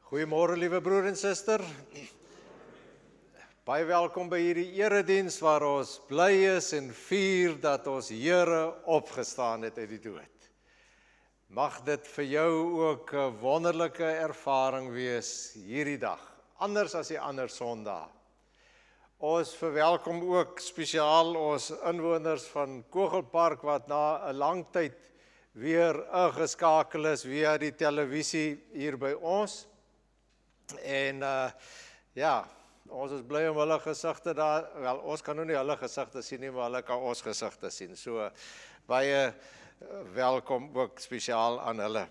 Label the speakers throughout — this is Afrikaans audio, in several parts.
Speaker 1: Goeiemôre liewe broer en suster. Baie welkom by hierdie erediens waar ons bly is en vier dat ons Here opgestaan het uit die dood. Mag dit vir jou ook 'n wonderlike ervaring wees hierdie dag, anders as die ander Sondae. Ons verwelkom ook spesiaal ons inwoners van Kogelpark wat na 'n lang tyd weer ingeskakel is via die televisie hier by ons. En ja, ons is bly om hulle gesigte daar, wel ons kan nou nie hulle gesigte sien nie, maar hulle kan ons gesigte sien. So baie welkom ook spesiaal aan hulle.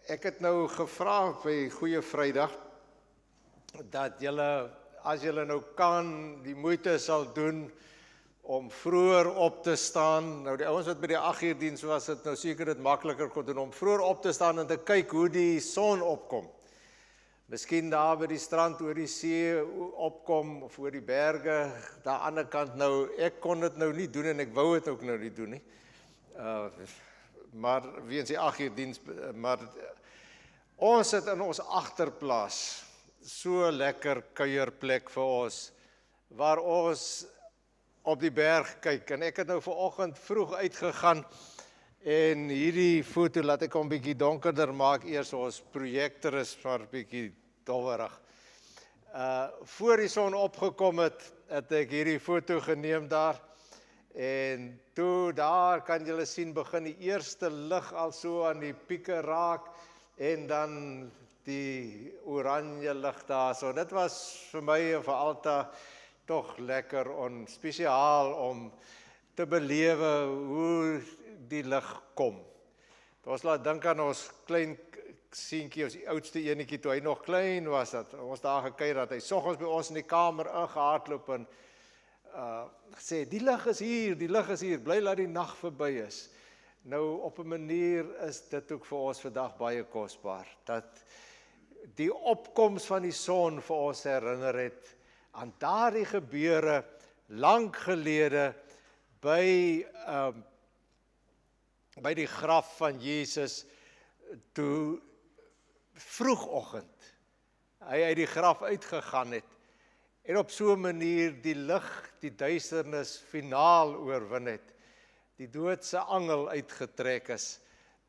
Speaker 1: Ek het nou gevra by Goeie Vrydag dat julle, as julle nou kan, die moeite sal doen om vroeër op te staan. Nou die ouens wat by die 8 uur diens was, het nou seker dit makliker kon doen om vroeër op te staan en te kyk hoe die son opkom. Miskien daar by die strand oor die see opkom of oor die berge, daar aan die ander kant nou. Ek kon dit nou nie doen en ek wou dit ook nou nie doen nie. Maar weens die 8 uur diens, maar ons het in ons agterplaas so lekker kuierplek vir ons, waar ons op die berg kyk, en ek het nou vanoggend vroeg uitgegaan, en hierdie foto, laat ek hom bietjie donkerder maak, eers ons projektor is maar bietjie dowwerig. Voor die son opgekom het ek hierdie foto geneem daar, en toe daar kan julle sien, begin die eerste lig al so aan die pieke raak, en dan die oranje lig daar, so dit was vir my en vir Alta toch lekker en spesiaal om te belewe hoe die lig kom. Ons laat dink aan ons klein seentjie, ons oudste enetjie, toe hy nog klein was, dat ons daar gekyk dat hy soggens by ons in die kamer ingehardloop en sê, die lig is hier, bly laat die nag verby is. Nou op 'n manier is dit ook vir ons vandag baie kosbaar, dat die opkoms van die son vir ons herinner het aan daardie gebeure lank gelede by die graf van Jesus, toe vroegoggend hy uit die graf uitgegaan het en op so 'n manier die lig, die duisternis finaal oorwin het, die doodse angel uitgetrek is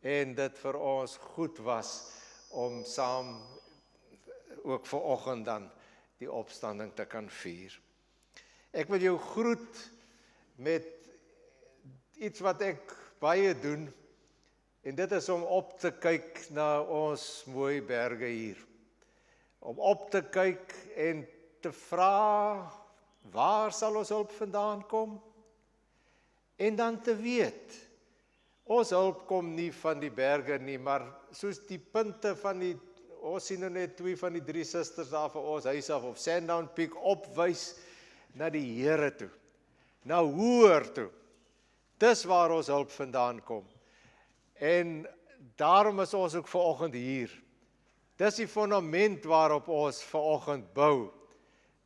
Speaker 1: en dit vir ons goed was om saam ook vanoggend dan die opstanding te kan vier. Ek wil jou groet met iets wat ek baie doen, en dit is om op te kyk na ons mooi berge hier. Om op te kyk en te vra, waar sal ons hulp vandaan kom? En dan te weet, ons hulp kom nie van die berge nie, maar soos die punte van die, ons sien nou net 2 van die 3 susters daar vir ons huis af, of Sandown Peak, opwys na die Here toe, na hoër toe. Dis waar ons hulp vandaan kom. En daarom is ons ook vanoggend hier. Dis die fundament waarop ons vanoggend bou,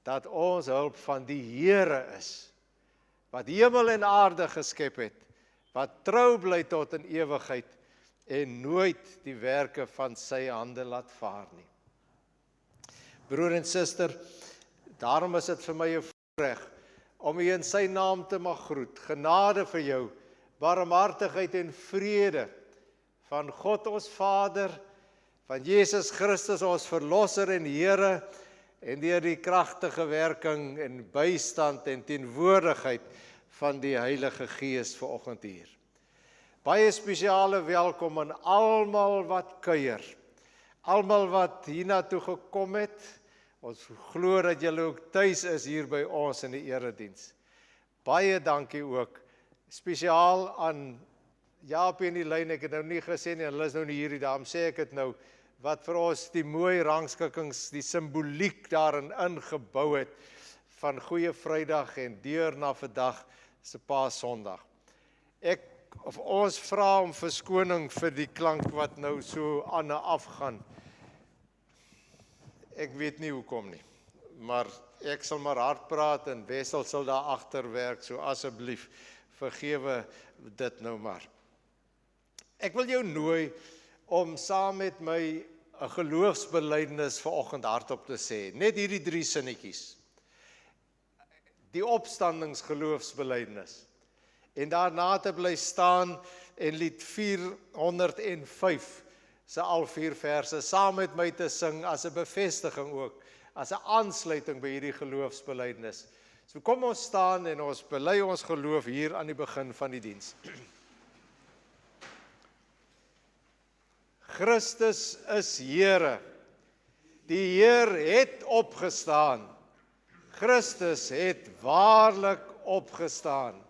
Speaker 1: dat ons hulp van die Here is, wat hemel en aarde geskep het, wat trou bly tot in ewigheid, en nooit die werke van sy hande laat vaar nie. Broer en suster, daarom is dit vir my 'n voorreg om u in sy naam te mag groet. Genade vir jou, barmhartigheid en vrede van God ons Vader, van Jesus Christus ons Verlosser en Here, en deur die kragtige werking en bystand en teenwoordigheid van die Heilige Gees vanoggend hier. Baie spesiale welkom aan almal wat kuier, almal wat hiernatoe gekom het. Ons glo dat julle ook tuis is hier by ons in die erediens. Baie dankie ook, spesiaal aan Jaapie in die lyn, ek het nou nie gesê nie, hulle is nou nie hierdie, daarom sê ek het nou, wat vir ons die mooi rangskikkings, die simboliek daarin ingebou het, van Goeie Vrydag en deur na vandag se Paasondag. Ons vra om verskoning vir die klank wat nou so aan en af gaan. Ek weet nie hoekom nie, maar ek sal maar hard praat en Wessel sal daar agter werk, so asseblief vergewe dit nou maar. Ek wil jou nooi om saam met my 'n geloofsbelijdenis vanoggend hardop te sê, net hierdie 3 sinnetjies. Die opstandingsgeloofsbelijdenis. En daarna te bly staan en lied 405 se al 4 verse saam met my te sing as 'n bevestiging ook, as 'n aansluiting by hierdie geloofsbelijdenis. So kom ons staan en ons bely ons geloof hier aan die begin van die diens. Christus is Here. Die Heer het opgestaan. Christus het waarlik opgestaan.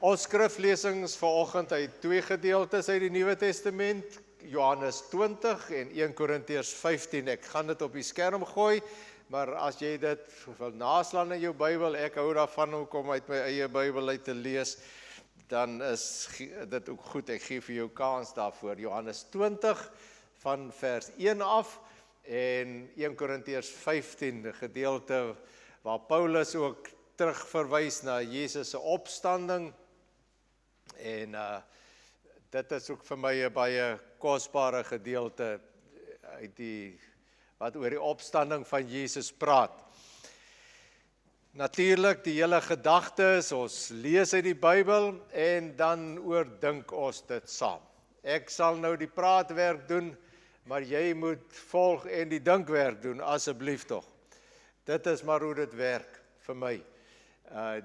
Speaker 1: Ons skriflesings vanoggend uit 2 gedeeltes uit die Nuwe Testament, Johannes 20 en 1 Korintiërs 15. Ek gaan dit op die skerm gooi, maar as jy dit wil naslaan in jou Bybel, ek hou daarvan om uit my eie Bybel uit te lees, dan is dit ook goed, ek gee vir jou kans daarvoor. Johannes 20 van vers 1 af en 1 Korintiërs 15, 'n gedeelte waar Paulus ook terugverwys na Jesus se opstanding. En dit is ook vir my 'n baie kosbare gedeelte uit wat oor die opstanding van Jesus praat. Natuurlik, die hele gedagte is, ons lees uit die Bybel en dan oordink ons dit saam. Ek sal nou die praatwerk doen, maar jy moet volg en die dinkwerk doen, asseblief tog. Dit is maar hoe dit werk vir my.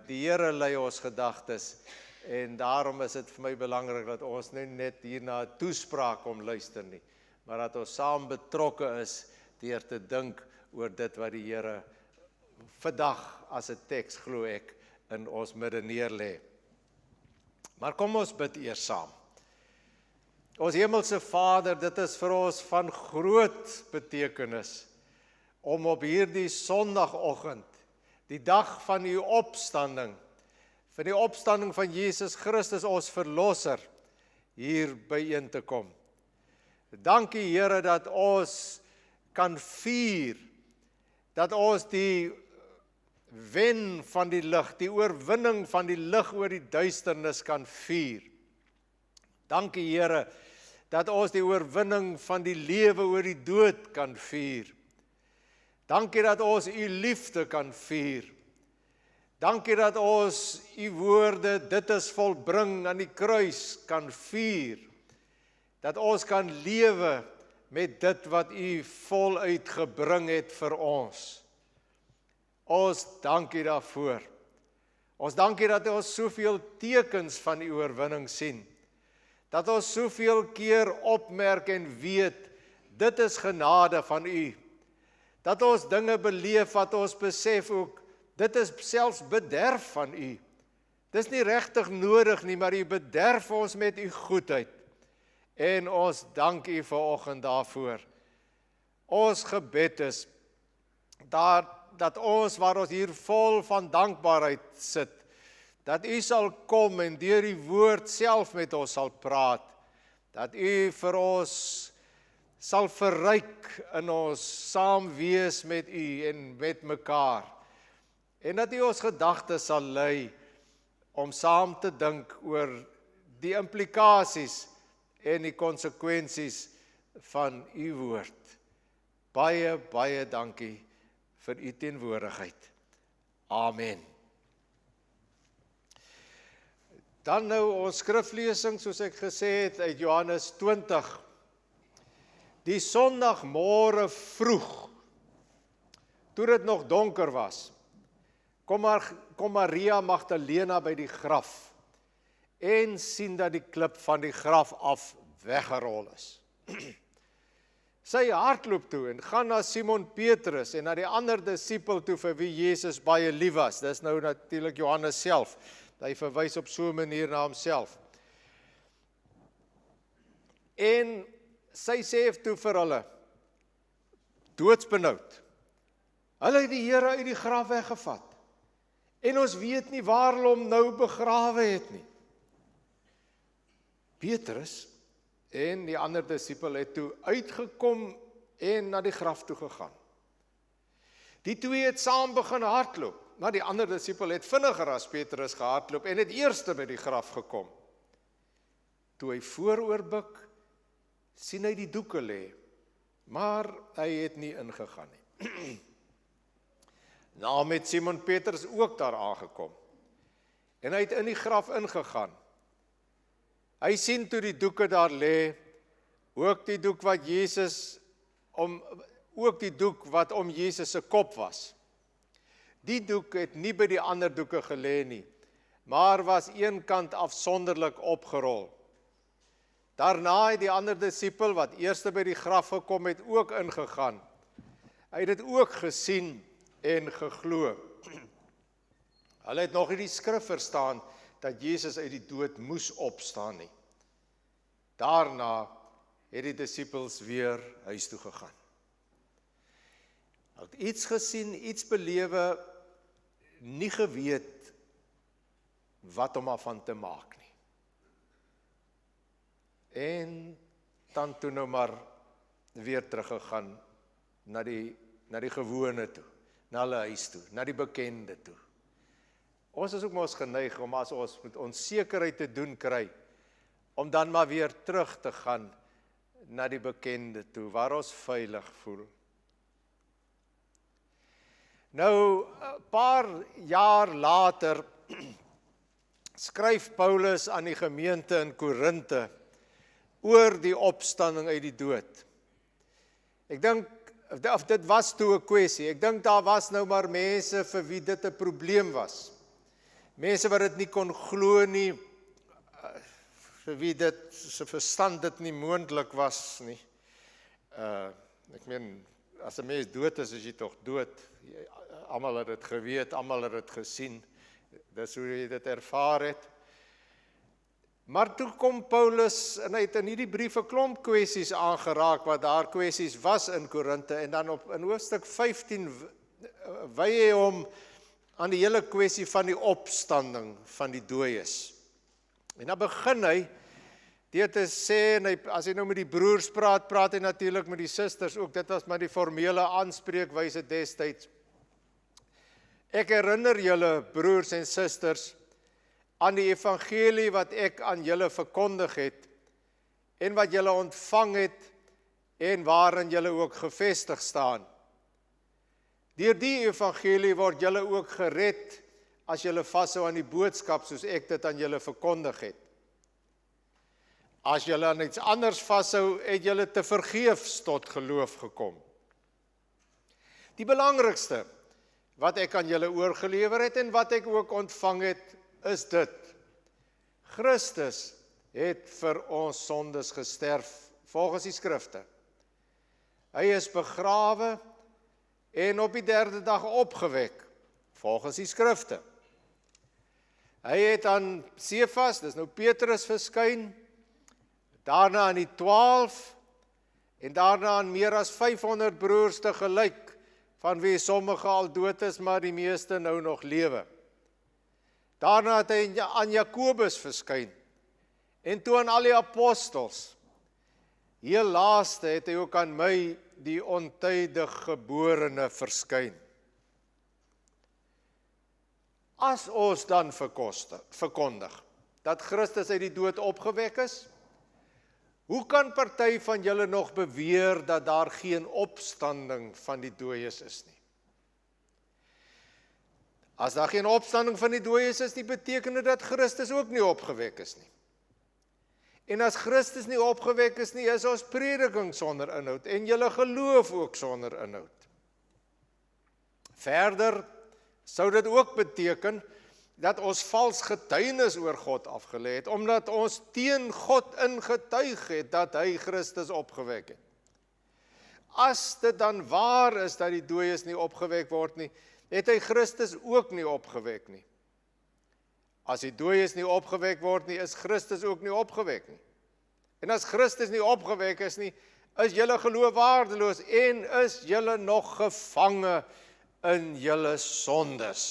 Speaker 1: Die Here lei ons gedagtes en daarom is dit vir my belangrik dat ons nie net hierna 'n toespraak kom luister nie, maar dat ons saam betrokke is deur te dink oor dit wat die Here vandag as 'n teks, glo ek, in ons midde neerlê. Maar kom ons bid eers saam. Ons hemelse Vader, dit is vir ons van groot betekenis om op hierdie Sondagoggend, die dag van u opstanding, van die opstanding van Jesus Christus, ons verlosser, hier byeen te kom. Dankie Here dat ons kan vier, dat ons die wen van die lig, die oorwinning van die lig oor die duisternis kan vier. Dankie Here dat ons die oorwinning van die lewe oor die dood kan vier. Dankie dat ons u liefde kan vier. Dankie dat ons u woorde, dit is volbring, aan die kruis kan vier. Dat ons kan lewe met dit wat u voluit gebring het vir ons. Ons dankie daarvoor. Ons dankie dat ons soveel tekens van u oorwinning sien. Dat ons soveel keer opmerk en weet, dit is genade van u. Dat ons dinge beleef wat ons besef ook, dit is selfs bederf van u. Dis nie regtig nodig nie, maar u bederf ons met u goedheid. En ons dank u vanoggend daarvoor. Ons gebed is dat ons, waar ons hier vol van dankbaarheid sit, dat u sal kom en deur die woord self met ons sal praat, dat u vir ons sal verryk in ons saam wees met u en met mekaar, en dat u ons gedagtes sal lei om saam te dink oor die implikasies en die konsekwensies van u woord. Baie, baie dankie vir u teenwoordigheid. Amen. Dan nou ons skriflesing, soos ek gesê het, uit Johannes 20. Die Sondagmôre vroeg, toe dit nog donker was, kom Maria Magdalena by die graf en sien dat die klip van die graf af weggerol is. Sy hardloop toe en gaan na Simon Petrus en na die ander disipel toe vir wie Jesus baie lief was. Dis nou natuurlik Johannes self. Hy verwys op so 'n manier na homself. En sy sê toe vir hulle, doodsbenoud, hulle het die Here uit die graf weggevat. En ons weet nie waar hulle hom nou begrawe het nie. Petrus en die ander disipel het toe uitgekom en na die graf toe gegaan. Die twee het saam begin hardloop, maar die ander disipel het vinniger as Petrus gehardloop en het eerste by die graf gekom. Toe hy vooroor buig, sien hy die doeke lê, maar hy het nie ingegaan nie. Nou het Simon Petrus ook daar aangekom en hy het in die graf ingegaan. Hy sien toe die doeke daar lê, ook die doek wat om Jesus se kop was. Die doek het nie by die ander doeke gelê nie, maar was een kant afsonderlik opgerol. Daarna het die ander disipel wat eerste by die graf gekom het ook ingegaan. Hy het dit ook gesien en geglo. Hulle het nog nie die skrif verstaan dat Jesus uit die dood moes opstaan nie. Daarna het die disippels weer huis toe gegaan. Hulle het iets gesien, iets belewe, nie geweet wat om daarvan te maak nie. En dan toe nou maar weer teruggegaan na die gewone toe, na hulle huis toe, na die bekende toe. Ons is ook mos geneig om as ons met onsekerheid te doen kry, om dan maar weer terug te gaan na die bekende toe, waar ons veilig voel. Nou, 'n paar jaar later, skryf Paulus aan die gemeente in Korinte, oor die opstanding uit die dood. Ek dink, of dit was toe 'n kwessie, ek dink daar was nou maar mense vir wie dit 'n probleem was. Mense wat dit nie kon glo nie, vir wie dit, se verstand dit nie moontlik was nie. Ek meen, as 'n mens dood is jy tog dood. Almal het dit geweet, almal het dit gesien. Dis hoe jy dit ervaar het. Maar toe kom Paulus, en hy het in hierdie brief 'n klomp kwessies aangeraak, wat daar kwessies was in Korinte, en dan in hoofstuk 15 wy hy hom aan die hele kwessie van die opstanding van die dooies. En dan begin hy deur te sê, en as hy nou met die broers praat hy natuurlik met die susters ook, dit was maar die formele aanspreekwyse destyds. Ek herinner julle, broers en susters, aan die evangelie wat ek aan julle verkondig het, en wat julle ontvang het, en waarin julle ook gevestig staan. Deur die evangelie word julle ook gered, as julle vashou aan die boodskap, soos ek dit aan julle verkondig het. As julle aan iets anders vashou, het julle te vergeefs tot geloof gekom. Die belangrikste wat ek aan julle oorgelewer het, en wat ek ook ontvang het, is dit. Christus het vir ons sondes gesterf, volgens die skrifte. Hy is begrawe, en op die 3de dag opgewek, volgens die skrifte. Hy het aan Sefas, dis nou Petrus, verskyn, daarna aan die 12, en daarna aan meer as 500 broers tegelyk, van wie sommige al dood is, maar die meeste nou nog lewe. Daarna het hy aan Jakobus verskyn, en toe aan al die apostels. Heel laaste het hy ook aan my, die ontydig geborene, verskyn. As ons dan verkondig dat Christus uit die dood opgewek is, hoe kan party van julle nog beweer dat daar geen opstanding van die dooies is nie? As daar geen opstanding van die dooies is nie, beteken dit dat Christus ook nie opgewek is nie. En as Christus nie opgewek is nie, is ons prediking sonder inhoud, en julle geloof ook sonder inhoud. Verder sou dit ook beteken dat ons vals getuienis oor God afgelê het, omdat ons teen God ingetuig het dat hy Christus opgewek het. As dit dan waar is dat die dooies nie opgewek word nie, het hy Christus ook nie opgewek nie. As die dooies nie opgewek word nie, is Christus ook nie opgewek nie. En as Christus nie opgewek is nie, is julle geloof waardeloos, en is julle nog gevange in julle sondes.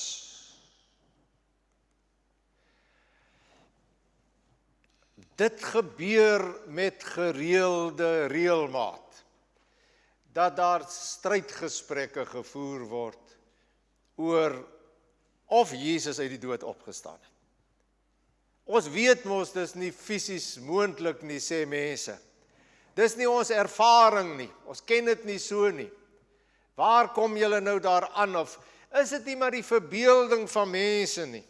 Speaker 1: Dit gebeur met gereelde reëlmaat, dat daar strydgesprekke gevoer word oor of Jesus uit die dood opgestaan het. Ons weet mos, dis nie fisies moontlik nie, sê mense. Dis nie ons ervaring nie, ons ken dit nie so nie. Waar kom julle nou daaraan, of is dit nie maar die verbeelding van mense nie?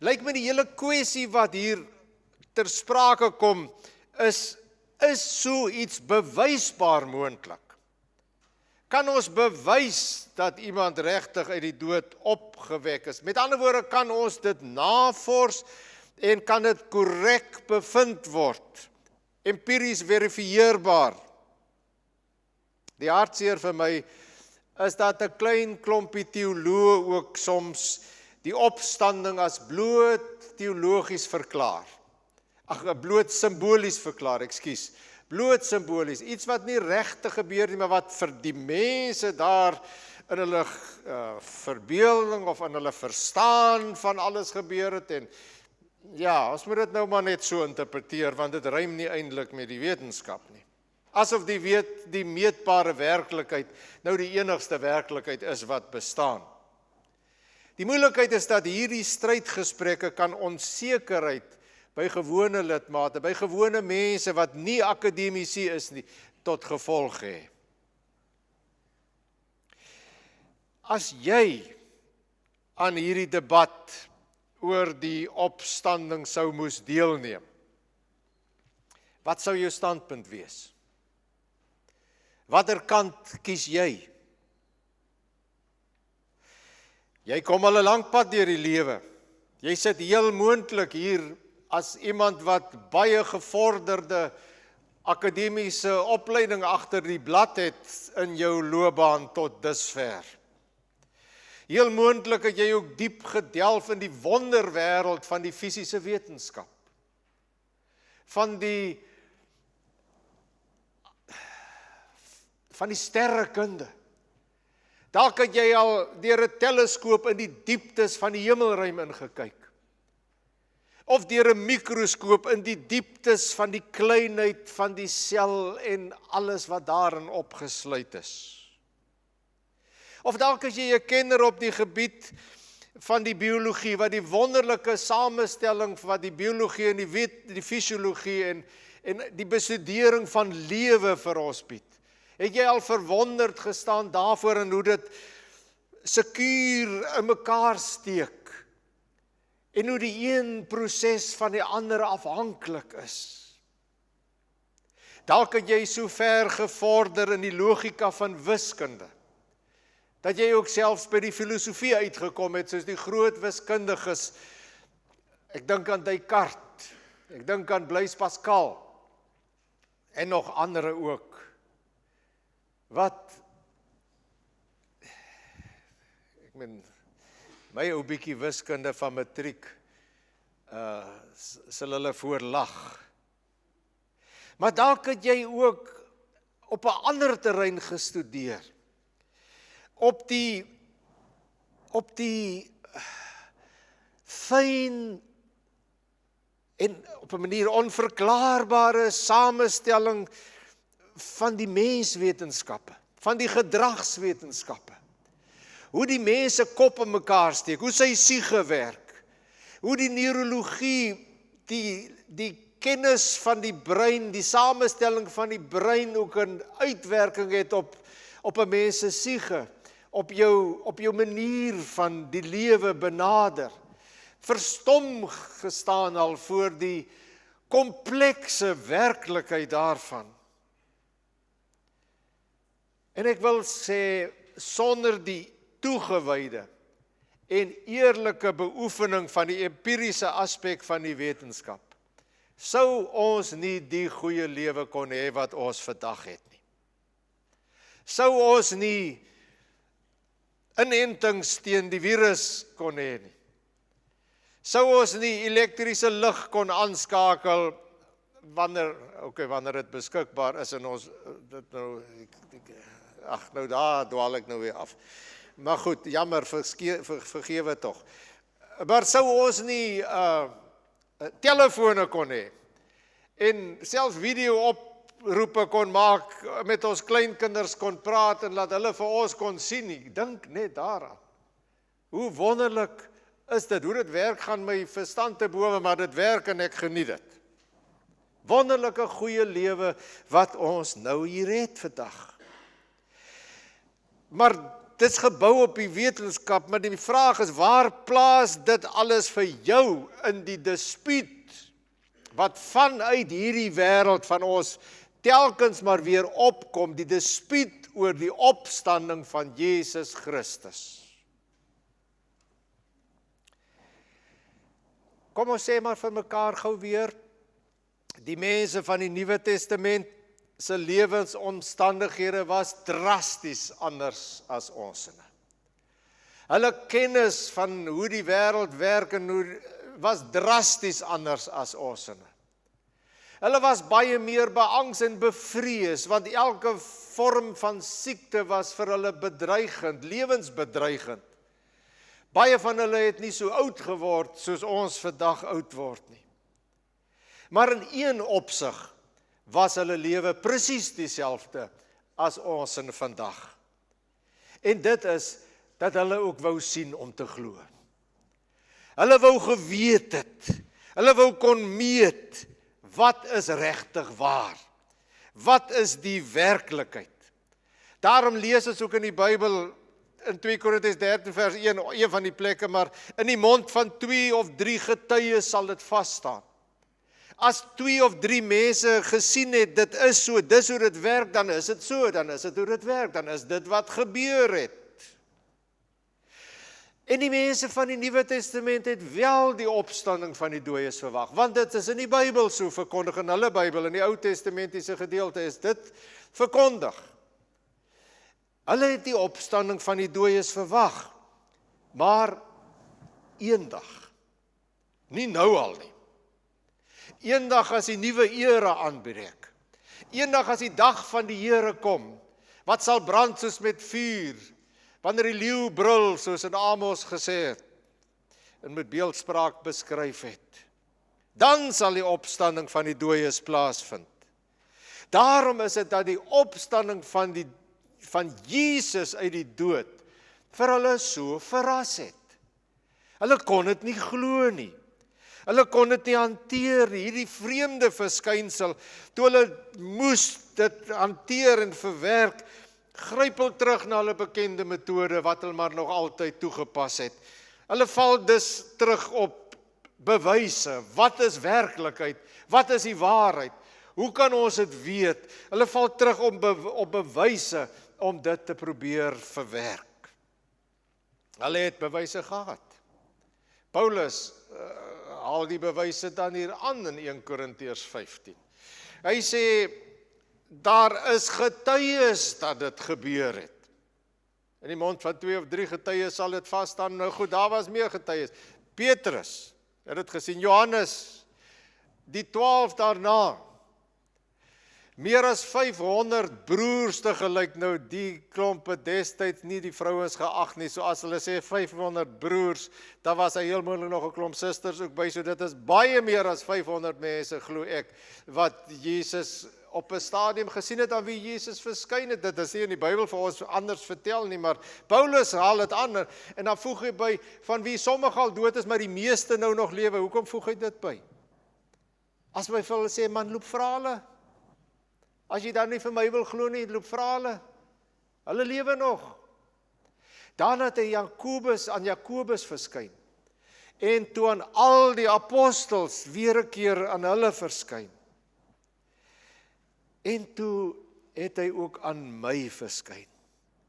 Speaker 1: Lyk my die hele kwessie wat hier ter sprake kom, is so iets bewysbaar moontlik? Kan ons bewys dat iemand regtig uit die dood opgewek is? Met ander woorde, kan ons dit navors en kan dit korrek bevind word? Empiries verifieerbaar. Die hartseer vir my is dat 'n klein klompie teoloë ook soms die opstanding as bloot teologies verklaar. Bloot simbolies verklaar, ekskuus. Bloot simbolies, iets wat nie regtig gebeur nie, maar wat vir die mense daar in hulle verbeelding of in hulle verstaan van alles gebeur het. En ja, ons moet dit nou maar net so interpreteer, want dit rym nie eintlik met die wetenskap nie. Asof die meetbare werklikheid nou die enigste werklikheid is wat bestaan. Die moeilikheid is dat hierdie strydgesprekke kan onsekerheid by gewone lidmate, by gewone mense wat nie akademici is nie, tot gevolg hê. As jy aan hierdie debat oor die opstanding sou moes deelneem, wat sou jou standpunt wees? Watter kant kies jy? Jy kom al 'n lang pad deur die lewe. Jy sit heel moontlik hier as iemand wat baie gevorderde akademiese opleiding agter die blad het in jou loopbaan tot dusver. Heel moontlik het jy ook diep gedelf in die wonderwêreld van die fisiese wetenskap. Van die sterrekunde. Dalk het jy al deur 'n teleskoop in die dieptes van die hemelruim ingekyk. Of deur 'n mikroskoop in die dieptes van die kleinheid van die sel en alles wat daarin opgesluit is. Of dalk as jy 'n kenner op die gebied van die biologie, wat die wonderlike samestelling wat die biologie en die fisiologie en die bestudering van lewe vir ons bied. Het jy al verwonderd gestaan daarvoor en hoe dit sekuur in mekaar steek en hoe die een proses van die ander afhanklik is? Dalk het jy so ver gevorder in die logika van wiskunde, dat jy ook selfs by die filosofie uitgekom het, soos die groot wiskundiges. Ek dink aan Descartes, ek dink aan Blaise Pascal, en nog ander ook, wat, ek meen, my ou bietjie wiskunde van matriek, sal hulle voorlag. Maar dalk het jy ook op 'n ander terrein gestudeer, op die fyn en op 'n manier onverklaarbare samestelling van die menswetenskappe, van die gedragswetenskappe. Hoe die mense kop in mekaar steek, hoe sy siege werk, hoe die neurologie, die kennis van die brein, die samestelling van die brein ook 'n uitwerking het op 'n mens se siege, op jou manier van die lewe benader. Verstom gestaan al voor die komplekse werklikheid daarvan. En ek wil sê, sonder die toegewyde en eerlike beoefening van die empiriese aspek van die wetenskap, sou ons nie die goeie lewe kon hê wat ons vandag het nie. Sou ons nie inentings teen die virus kon hê nie. Sou ons nie elektriese lig kon aanskakel wanneer dit beskikbaar is en ons dit nou daar dwaal ek nou weer af. Maar goed, jammer, vergewe tog. Maar sou ons nie telefone kon hê en selfs video oproepe kon maak, met ons kleinkinders kon praat en laat hulle vir ons kon sien nie. Dink net daaraan. Hoe wonderlik is dit, hoe dit werk gaan my verstand te bowe, maar dit werk en ek geniet dit. Wonderlike goeie lewe wat ons nou hier het vandag. Maar dit is gebou op die wetenskap, maar die vraag is, waar plaas dit alles vir jou in die dispuut, wat vanuit hierdie wêreld van ons telkens maar weer opkom, die dispuut oor die opstanding van Jesus Christus. Kom ons sê maar vir mekaar gou weer, die mense van die Nuwe Testament se lewensomstandighede was drasties anders as ons. Hulle kennis van hoe die wêreld werk en hoe was drasties anders as ons. Hulle was baie meer beangs en bevrees, want elke vorm van siekte was vir hulle bedreigend, lewensbedreigend. Baie van hulle het nie so oud geword soos ons vandag oud word nie. Maar in een opsig was hulle lewe presies dieselfde as ons in vandag. En dit is dat hulle ook wou sien om te glo. Hulle wou geweet het, hulle wou kon meet, wat is regtig waar? Wat is die werklikheid? Daarom lees ons ook in die Bybel, in 2 Korintiërs 13 vers 1, een van die plekke, maar in die mond van 2 of 3 getuies sal dit vasstaan. As 2 of 3 mense gesien het, dit is so, dis hoe dit werk, dan is dit so, dan is dit hoe dit werk, dan is dit wat gebeur het. En die mense van die Nuwe Testament het wel die opstanding van die dooies verwag, want dit is in die Bybel so verkondig, in hulle Bybel, in die Ou Testamentiese gedeelte is dit verkondig. Hulle het die opstanding van die dooies verwag, maar eendag, nie nou al nie, eendag as die nuwe era aanbreek, eendag as die dag van die Here kom, wat sal brand soos met vuur, wanneer die leeu brul, soos in Amos gesê het, en met beeldspraak beskryf het, dan sal die opstanding van die dooies plaasvind. Daarom is dit dat die opstanding van Jesus uit die dood vir hulle so verras het. Hulle kon dit nie glo nie. Hulle kon dit nie hanteer nie, hierdie vreemde verskynsel, toe hulle moes dit hanteer en verwerk, gryp hulle terug na hulle bekende metode, wat hulle maar nog altyd toegepas het. Hulle val dus terug op bewyse, wat is werklikheid, wat is die waarheid, hoe kan ons dit weet? Hulle val terug op bewyse, om dit te probeer verwerk. Hulle het bewyse gehad. Paulus haal die bewyse dan hier aan in 1 Korintiërs 15. Hy sê, daar is getuies dat dit gebeur het. In die mond van 2 of 3 getuies sal dit vasstaan. Nou goed, daar was meer getuies. Petrus het dit gesien, Johannes, die 12 daarna, meer as 500 broers tegelyk, nou die klompe destyds nie die vrouens geag nie, so as hulle sê 500 broers, dan was hy heel moontlik nog 'n klomp susters ook by, so dit is baie meer as 500 mense, glo ek, wat Jesus op 'n stadium gesien het aan wie Jesus verskyn het. Dit is nie in die Bybel vir ons anders vertel nie, maar Paulus haal dit aan, en dan voeg hy by, van wie sommige al dood is, maar die meeste nou nog lewe. Hoekom voeg hy dit by? As my vir hulle sê, man, loop vra hulle. As jy dan nie vir my wil glo nie, loop vra hulle. Hulle lewe nog. Dan het hy aan Jakobus verskyn. En toe aan al die apostels weer 'n keer aan hulle verskyn. En toe het hy ook aan my verskyn.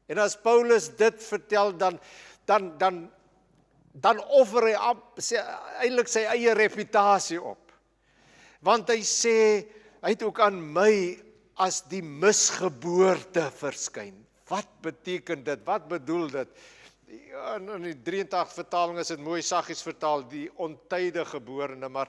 Speaker 1: En as Paulus dit vertel, dan offer hy eintlik sy eie reputasie op. Want hy sê, hy het ook aan my as die misgeboorte verskyn. Wat beteken dit? Wat bedoel dit? In die 83 vertaling is dit mooi saggies vertaal, die ontydige geborene, maar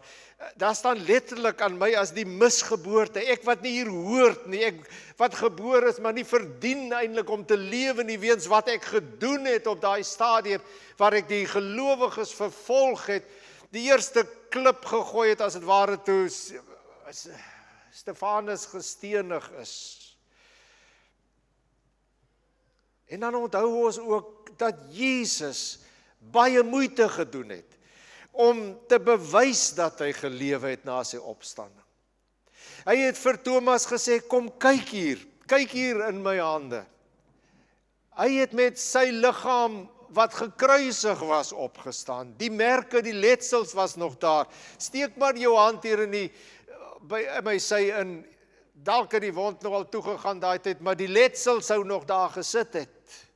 Speaker 1: daar staan letterlik aan my as die misgeboorte, ek wat nie hier hoort nie, ek wat gebore is, maar nie verdien eintlik om te lewe nie, weens wat ek gedoen het op daai stadium, waar ek die gelowiges vervolg het, die eerste klip gegooi het, as het ware toe Stefanus gestenig is. En dan onthou ons ook dat Jesus baie moeite gedoen het om te bewys dat hy gelewe het na sy opstanding. Hy het vir Thomas gesê, kom kyk hier in my hande. Hy het met sy liggaam wat gekruisig was opgestaan. Die merke, die letsels was nog daar. Steek maar jou hand hier by my sy in, dalk het die wond nog al toegegaan daai tyd, maar die letsel sou nog daar gesit het.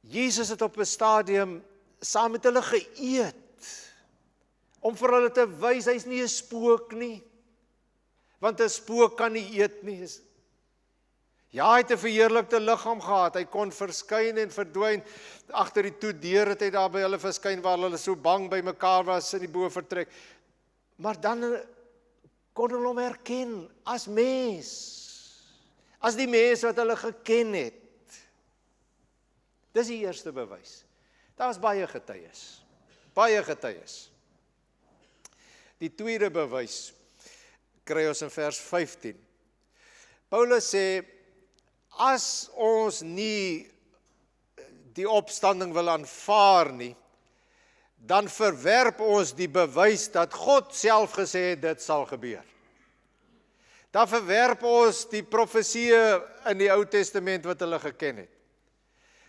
Speaker 1: Jesus het op 'n stadium saam met hulle geëet, om vir hulle te wys, hy's nie 'n spook nie, want 'n spook kan nie eet nie. Ja, hy het 'n verheerlikte liggaam gehad. Hy kon verskyn en verdwyn. Agter die toe deur het hy daar by hulle verskyn waar hulle so bang by mekaar was in die bovertrek. Maar dan kon hulle hom herken as mens. As die mens wat hulle geken het. Dis die eerste bewys. Daar was baie getuies. Baie getuies. Die tweede bewys kry ons in vers 15. Paulus sê, as ons nie die opstanding wil aanvaar nie, dan verwerp ons die bewys dat God self gesê het, dit sal gebeur. Dan verwerp ons die profesieë in die Ou Testament wat hulle geken het.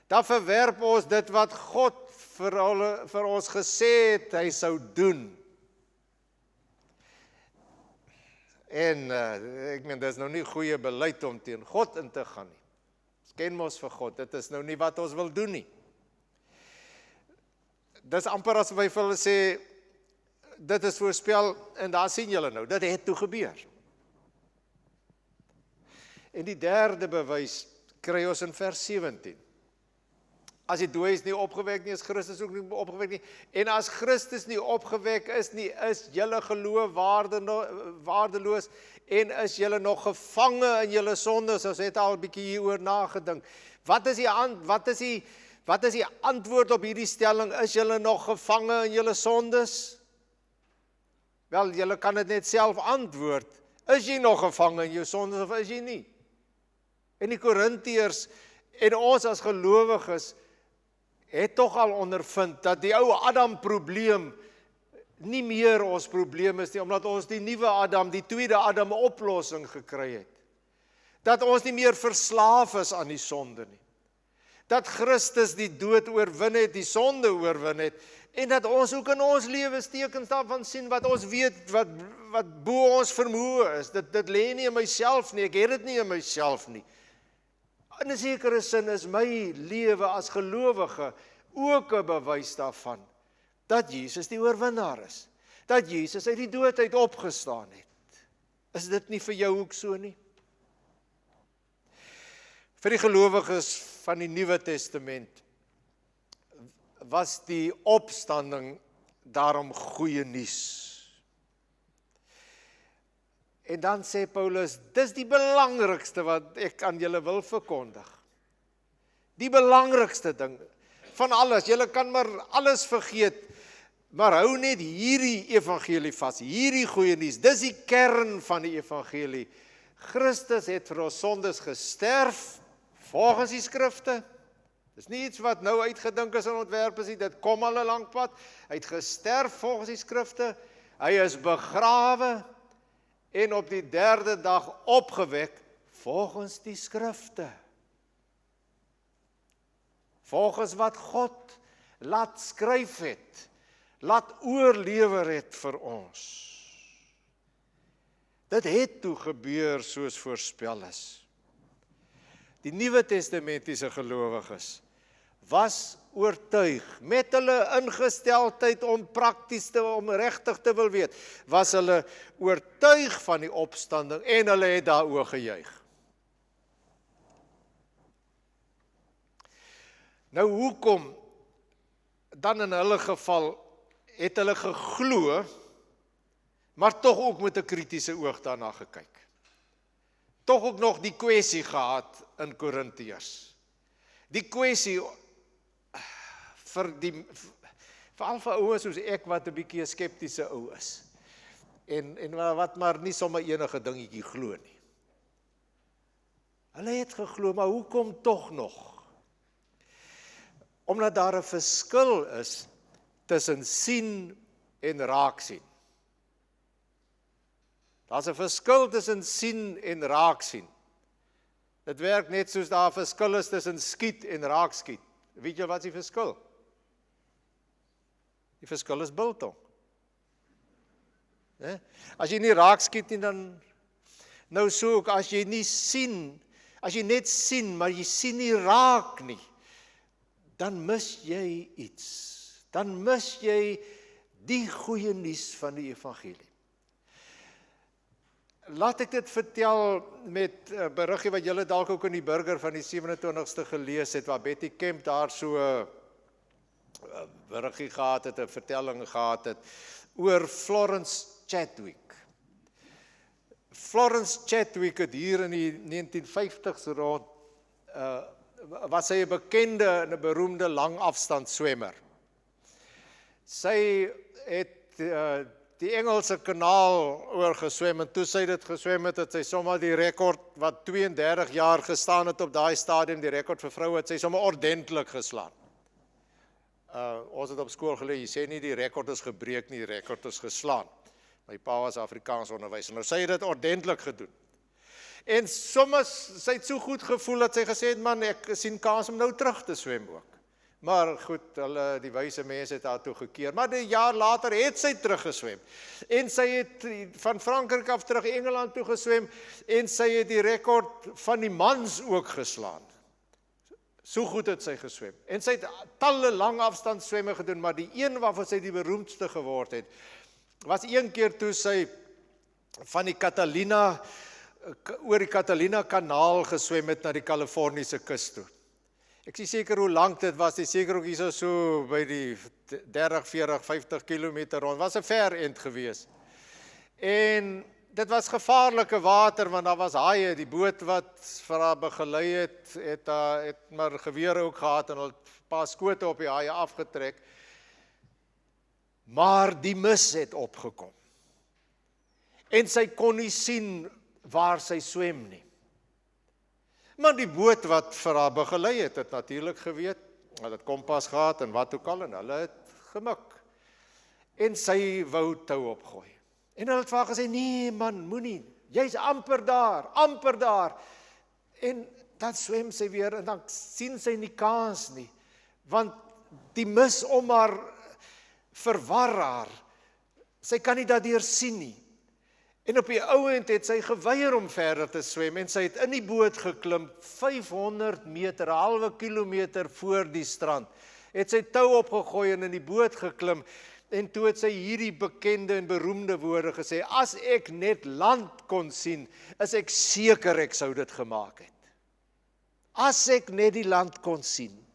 Speaker 1: Dan verwerp ons dit wat God vir ons gesê het, hy sou doen. En ek meen, dit is nou nie goeie beleid om teen God in te gaan nie. Ons ken mos vir God, dit is nou nie wat ons wil doen nie. Dit is amper as wy vir hulle sê, dit is voorspel, en daar sien julle nou, dit het toe gebeur. En die derde bewys kry ons in vers 17. As die dooies nie opgewek nie, is Christus ook nie opgewek nie. En as Christus nie opgewek is nie, is julle geloof waardeloos en is julle nog gevange in julle sondes. Ons het al 'n bietjie hieroor nagedink. Wat is die antwoord op hierdie stelling? Is julle nog gevange in julle sondes? Wel, julle kan dit net self antwoord. Is jy nog gevange in jou sondes of is jy nie? En die Korintiërs en ons as gelowiges het tog al ondervind dat die ou Adam probleem nie meer ons probleem is nie, omdat ons die nuwe Adam, die tweede Adam 'n oplossing gekry het. Dat ons nie meer verslaaf is aan die sonde nie. Dat Christus die dood oorwin het, die sonde oorwin het, en dat ons ook in ons lewens tekens daarvan sien wat ons weet, wat bo ons vermoë is. Dit lê nie in myself nie, ek het dit nie in myself nie. In 'n sekere sin is my lewe as gelowige ook 'n bewys daarvan, dat Jesus die oorwinnaar is, dat Jesus uit die dood uit opgestaan het. Is dit nie vir jou ook so nie? Vir die gelowiges van die Nuwe Testament was die opstanding daarom goeie nuus. En dan sê Paulus, dis die belangrikste wat ek aan julle wil verkondig. Die belangrikste ding van alles. Julle kan maar alles vergeet, maar hou net hierdie evangelie vas, hierdie goeie nuus. Dis die kern van die evangelie. Christus het vir ons sondes gesterf, volgens die skrifte. Dis nie iets wat nou uitgedink is en ontwerp is nie, dit kom al 'n lang pad. Hy het gesterf volgens die skrifte, hy is begrawe, en op die derde dag opgewek volgens die skrifte. Volgens wat God laat skryf het, laat oorlewer het vir ons. Dit het toe gebeur soos voorspel is. Die Nuwe Testamentiese gelowiges was oortuig, met hulle ingesteldheid om prakties om regtig te wil weet, was hulle oortuig van die opstanding en hulle het daaroor gejuig. Nou hoekom dan in hulle geval het hulle geglo, maar tog ook met 'n kritiese oog daarna gekyk. Tog ook nog die kwessie gehad in Korintiërs. Die kwessie veral vir ouens soos ek wat 'n bietjie 'n skeptiese ou is. En wat maar nie sommer enige dingetjie glo nie. Hulle het geglo, maar hoekom tog nog? Omdat daar 'n verskil is tussen sien en raak sien. Daar's 'n verskil tussen sien en raak sien. Dit werk net soos daar 'n verskil is tussen skiet en raak skiet. Weet jy wat is die verskil? Die verskil is biltong. As jy nie raak skiet nie, dan nou so ook, as jy nie sien, as jy net sien, maar jy sien nie raak nie, dan mis jy iets. Dan mis jy die goeie nuus van die evangelie. laat ek dit vertel met 'n beriggie wat julle dalk ook in die Burger van die 27ste gelees het, waar Betty Kemp daar so 'n beriggie gehad het, 'n vertelling gehad het, oor Florence Chadwick. Florence Chadwick het hier in die 1950s rond, was sy 'n bekende en 'n beroemde langafstandswemmer. Sy het die Engelse kanaal oorgeswem, en toe sy dit geswem het, het sy sommer die rekord wat 32 jaar gestaan het op daai stadium, die rekord vir vroue, het sy sommer ordentlik geslaan. Ons het op skool geleer, jy sê nie die rekord is gebreek nie, die rekord is geslaan. My pa was Afrikaans onderwyser, nou sy het dit ordentlik gedoen. En soms, sy het so goed gevoel dat sy gesê het, man, ek sien kans om nou terug te swem ook. Maar goed, die wyse mense het haar toe gekeer. Maar 'n jaar later het sy teruggeswem. En sy het van Frankryk af terug Engeland toe geswem, en sy het die rekord van die mans ook geslaan. So goed het sy geswem. En sy het talle langafstandswemme gedoen, maar die een waarvan sy die beroemdste geword het, was een keer toe sy van die oor die Catalina kanaal geswem het na die Californiese kus toe. Ek is seker hoe lank dit was, die seker ook hier so by die 30, 40, 50 kilometer rond, was 'n ver end gewees. En dit was gevaarlike water, want daar was haie, die boot wat vir haar begelei het maar gewere ook gehad, en hulle het 'n paar skote op die haie afgetrek. Maar die mis het opgekom. En sy kon nie sien waar sy swem nie. Maar die boot wat vir haar begelei het natuurlik geweet, hulle het kompas gehad en wat ook al, en hulle het gemik. En sy wou tou opgooi. En hulle het vir haar gesê, nee man, moenie, jy's amper daar. En dan swem sy weer, en dan sien sy nie kans nie, want die mis om haar verwar haar. Sy kan nie daardeur sien nie. En op die ouend het sy geweier om verder te swem, en sy het in die boot geklim, 500 meter, 'n halwe kilometer voor die strand. Het sy tou opgegooi en in die boot geklim, en toe het sy hierdie bekende en beroemde woorde gesê, as ek net land kon sien, is ek seker ek sou dit gemaak het. As ek net die land kon sien.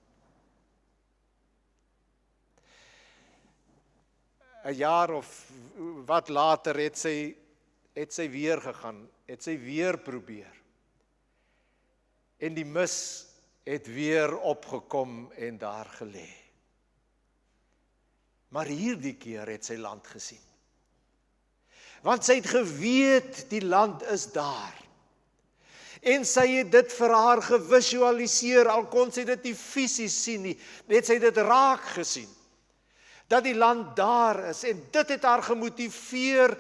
Speaker 1: 'n jaar of wat later het sy weer gegaan, het sy weer probeer. En die mis het weer opgekom en daar gelê. Maar hierdie keer het sy land gesien. Want sy het geweet die land is daar. En sy het dit vir haar gevisualiseer, al kon sy dit nie fisies sien nie, het sy dit raak gesien. Dat die land daar is, en dit het haar gemotiveer,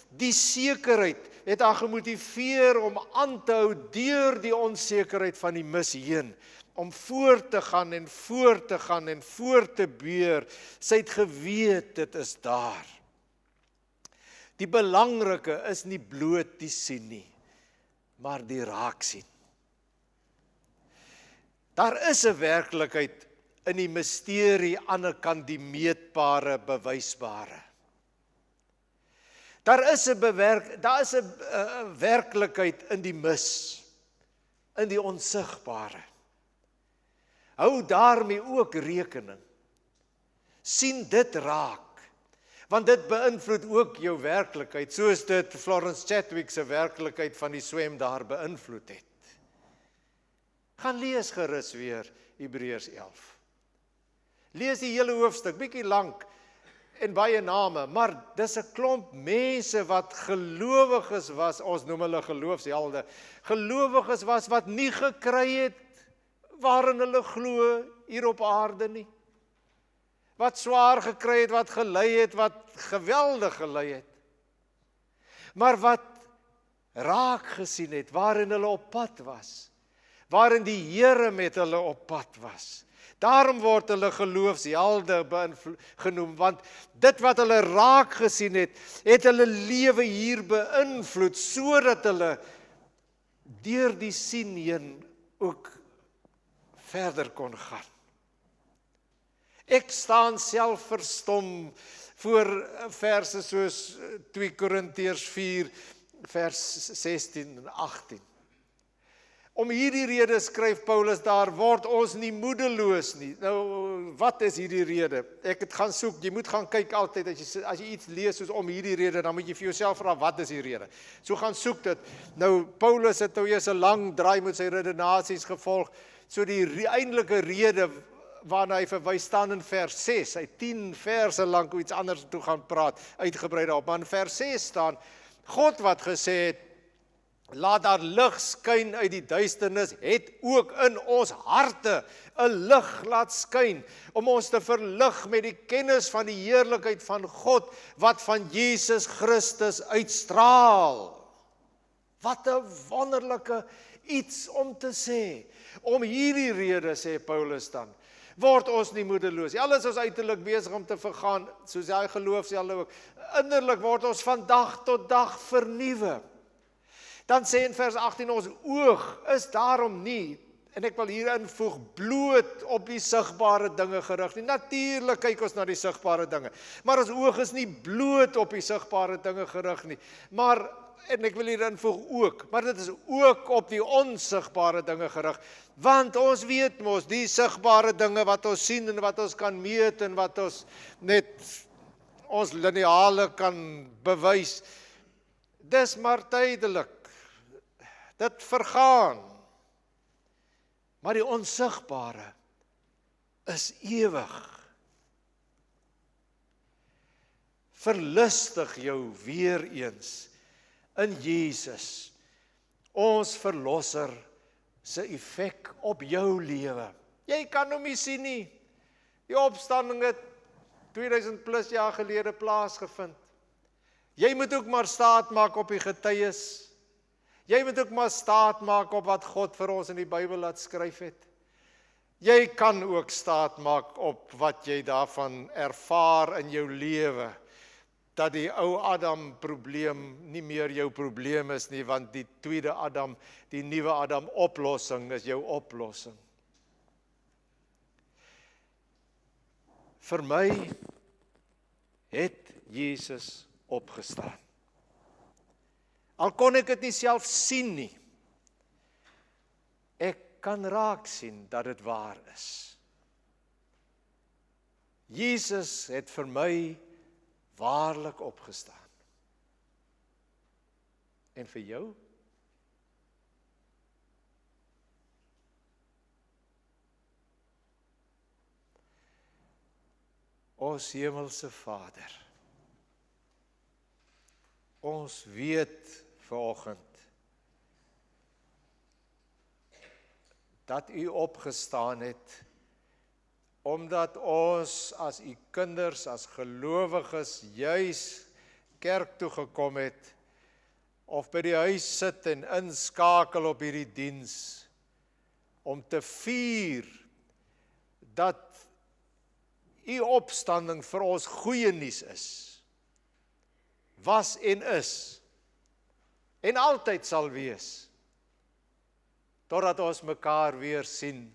Speaker 1: die sekerheid het haar gemotiveer om aan te hou deur die onsekerheid van die mis heen, om voor te gaan en voor te gaan en voor te beur. Sy het geweet dit is daar. Die belangrike is nie bloot die sien nie, maar die raak sien. Daar is 'n werklikheid in die misterie, aan die kant die meetbare, bewysbare. Daar is 'n werklikheid in die mis, in die onsigbare. Hou daarmee ook rekening. Sien dit raak, want dit beïnvloed ook jou werklikheid, soos dit Florence Chadwick se werklikheid van die swem daar beïnvloed het. Gaan lees gerus weer Hebreërs 11. Lees die hele hoofstuk, bietjie lank en baie name, maar dis 'n klomp mense wat gelowiges was, ons noem hulle geloofshelde, gelowiges was wat nie gekry het waarin hulle glo hier op aarde nie. Wat swaar gekry het, wat gelei het, wat geweldig gelei het. Maar wat raak gesien het, waarin hulle op pad was. Waarin die Here met hulle op pad was. Daarom word hulle geloofshelde genoem, want dit wat hulle raak gesien het, het hulle lewe hier beïnvloed, sodat hulle deur die sien heen ook verder kon gaan. Ek staan self verstom voor verse soos 2 Korintiërs 4, vers 16 en 18. Om hierdie rede skryf Paulus daar, word ons nie moedeloos nie. Nou, wat is hierdie rede? Ek het gaan soek, jy moet gaan kyk altyd, as jy iets lees soos om hierdie rede, dan moet jy vir jouself vra, wat is die rede? So gaan soek dit. Nou, Paulus het nou eers 'n lang draai met sy redenasies gevolg, so die eintlike rede waarna hy verwys staan in vers 6, hy 10 verse lank iets anders toe gaan praat, uitgebrei daarop, maar in vers 6 staan, God wat gesê het, laat daar lig skyn uit die duisternis, het ook in ons harte 'n lig laat skyn, om ons te verlig met die kennis van die heerlikheid van God, wat van Jesus Christus uitstraal. Wat 'n wonderlike iets om te sê. Om hierdie rede, sê Paulus dan, word ons nie moedeloos. Alles is uiterlik besig om te vergaan, soos hy geloof sê hulle ook. Innerlik word ons van dag tot dag vernuwe. Dan sê in vers 18, ons oog is daarom nie, en ek wil hier invoeg, bloot op die sigbare dinge gerig nie. Natuurlik kyk ons na die sigbare dinge, maar ons oog is nie bloot op die sigbare dinge gerig nie, maar, en ek wil hier invoeg ook, maar dit is ook op die onsigbare dinge gerig, want ons weet mos, die sigbare dinge wat ons sien en wat ons kan meet en wat ons net ons lineale kan bewys, dis maar tydelik. Dit vergaan. Maar die onsigbare is ewig. Verlustig jou weer eens in Jesus, ons verlosser, se effek op jou lewe. Jy kan hom nie sien nie. Die opstanding het 2000 plus jaar gelede plaasgevind. Jy moet ook maar staat maak op die getuies. Jy moet ook maar staat maak op wat God vir ons in die Bybel laat skryf het. Jy kan ook staat maak op wat jy daarvan ervaar in jou lewe, dat die ou Adam probleem nie meer jou probleem is nie, want die tweede Adam, die nuwe Adam oplossing is jou oplossing. Vir my het Jesus opgestaan. Al kon ek dit nie self sien nie, ek kan raak sien dat dit waar is. Jesus het vir my waarlik opgestaan. En vir jou? Ons hemelse Vader, ons weet vanoggend dat U opgestaan het, omdat ons as U kinders, as gelowiges, juis kerk toe gekom het, of by die huis sit en inskakel op hierdie diens, om te vier dat U opstanding vir ons goeie nuus is, was en is, en altyd sal wees, totdat ons mekaar weer sien,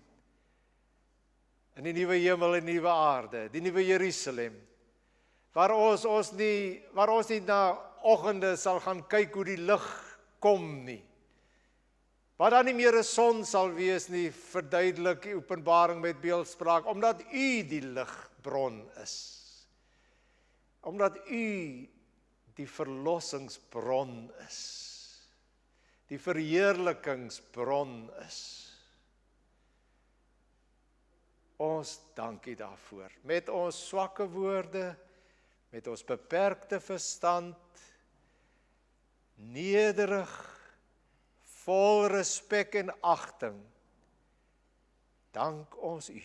Speaker 1: in die nuwe hemel en nuwe aarde, die nuwe Jerusalem, waar ons nie na oggende sal gaan kyk hoe die lig kom nie, waar daar nie meer 'n son sal wees nie, verduidelik die Openbaring met beeldspraak, omdat U die ligbron is, omdat U die verlossingsbron is, die verheerlikingsbron is. Ons dank U daarvoor, met ons swakke woorde, met ons beperkte verstand, nederig, vol respek en agting, dank ons U,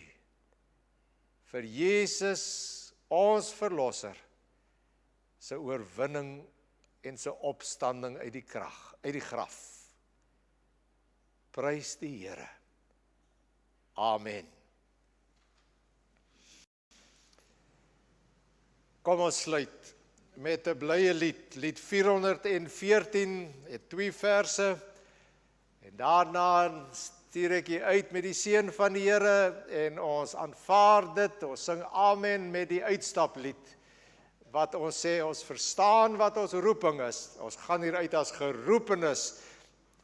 Speaker 1: vir Jesus, ons verlosser, se oorwinning en se opstanding uit die graf. Prys die Here. Amen. Kom ons sluit met 'n blye lied, lied 414, het 2 verse, en daarna stuur ek jy uit met die seën van die Here, en ons aanvaar dit, ons sing amen met die uitstaplied, wat ons sê, ons verstaan wat ons roeping is. Ons gaan hier uit as geroepenes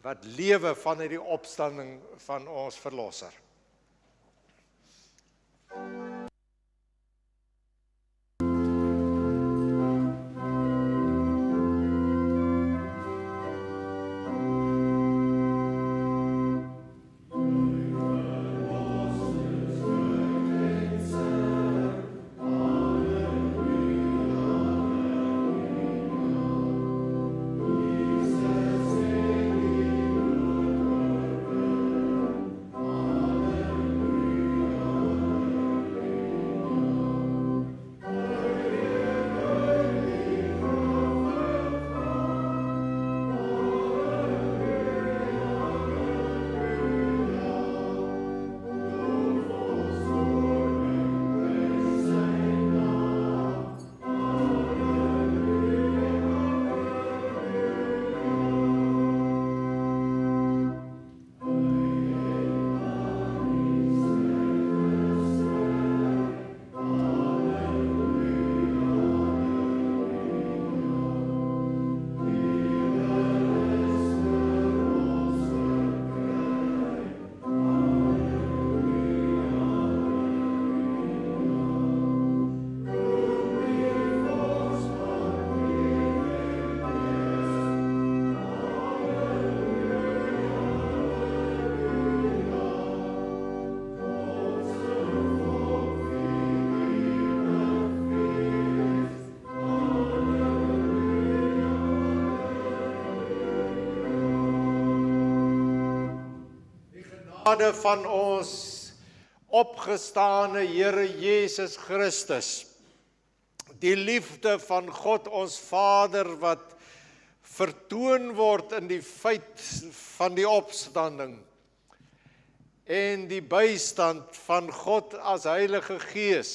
Speaker 1: wat lewe vanuit die opstanding van ons verlosser. Genade van ons opgestane Here Jesus Christus, die liefde van God ons Vader wat vertoon word in die feit van die opstanding en die bystand van God as Heilige Gees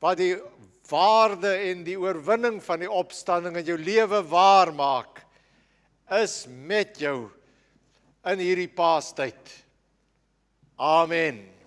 Speaker 1: wat die waarde en die oorwinning van die opstanding in jou lewe waar maak, is met jou in hierdie Paastyd. Amen.